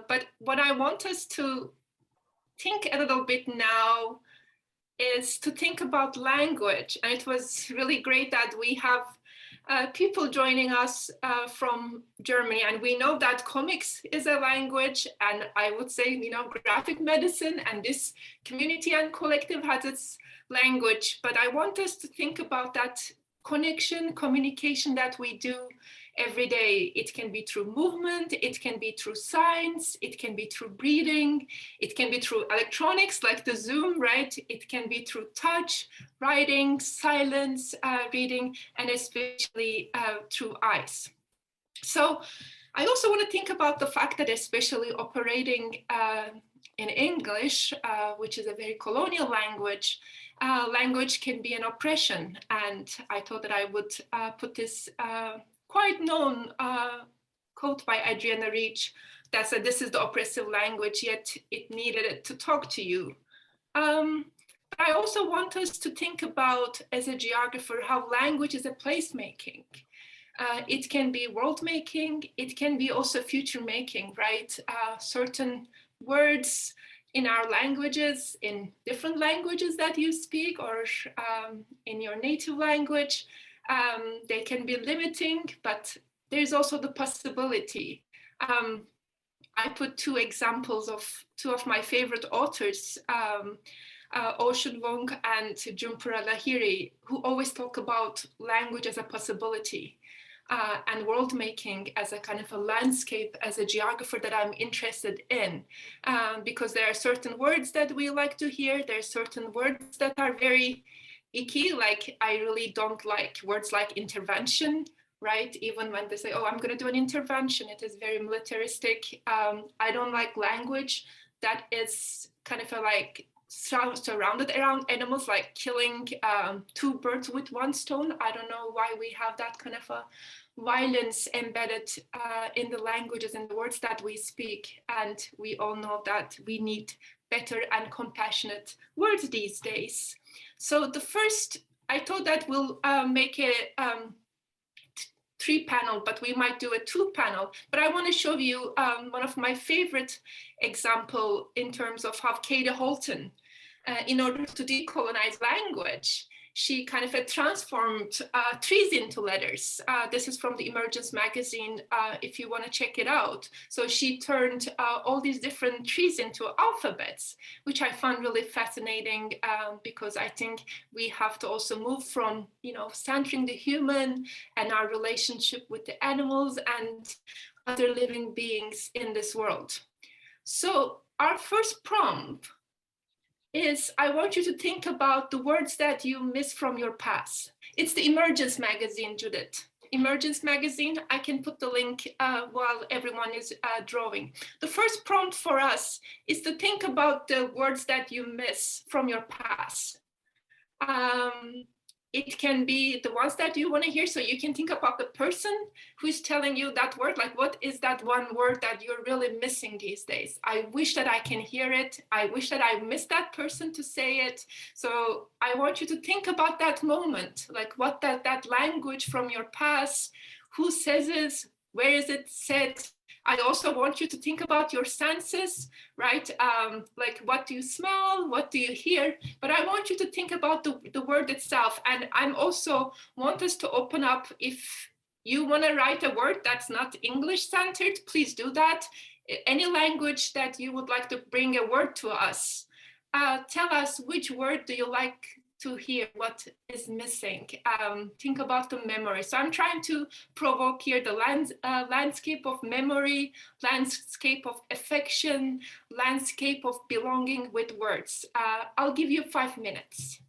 But what I want us to think a little bit now is to think about language. And it was really great that we have people joining us from Germany, and we know that comics is a language, and I would say, graphic medicine and this community and collective has its language. But I want us to think about that connection, communication that we do every day. It can be through movement, it can be through science, it can be through breathing, it can be through electronics like the Zoom, right? It can be through touch, writing, silence, reading, and especially through eyes. So I also want to think about the fact that especially operating in English, which is a very colonial language, language can be an oppression. And I thought that I would put this quite known quote by Adriana Rich that said, "This is the oppressive language, yet it needed it to talk to you." But I also want us to think about, as a geographer, how language is a placemaking. It can be world making, it can be also future making, right? Certain words in our languages, in different languages that you speak, or in your native language, they can be limiting, but there's also the possibility. I put two examples of two of my favorite authors, Ocean Vuong and Jhumpara Lahiri, who always talk about language as a possibility and world making as a kind of a landscape, as a geographer that I'm interested in, because there are certain words that we like to hear. There are certain words that are very icky, like I really don't like words like intervention, right? Even when they say, oh, I'm going to do an intervention, it is very militaristic. I don't like language that is kind of like surrounded around animals, like killing two birds with one stone. I don't know why we have that kind of a violence embedded in the languages and the words that we speak. And we all know that we need better and compassionate words these days. So the first, I thought that we'll make a 3-panel, but we might do a 2-panel. But I want to show you one of my favorite example in terms of how Katie Holton, in order to decolonize language, she kind of transformed trees into letters. This is from the Emergence magazine, if you want to check it out. So she turned all these different trees into alphabets, which I found really fascinating, because I think we have to also move from, centering the human and our relationship with the animals and other living beings in this world. So our first prompt is, I want you to think about the words that you miss from your past. It's the Emergence magazine, Judith. Emergence magazine, I can put the link while everyone is drawing. The first prompt for us is to think about the words that you miss from your past. It can be the ones that you want to hear, so you can think about the person who's telling you that word, like what is that one word that you're really missing these days? I wish that I can hear it. I wish that I missed that person to say it. So I want you to think about that moment, like what that language from your past, who says it, where is it said? I also want you to think about your senses, right? Like what do you smell? What do you hear? But I want you to think about the word itself. And I'm also want us to open up. If you want to write a word that's not English centered, please do that. Any language that you would like to bring a word to us. Tell us, which word do you like to hear, what is missing? Think about the memory. So I'm trying to provoke here the landscape of memory, landscape of affection, landscape of belonging with words. I'll give you 5 minutes.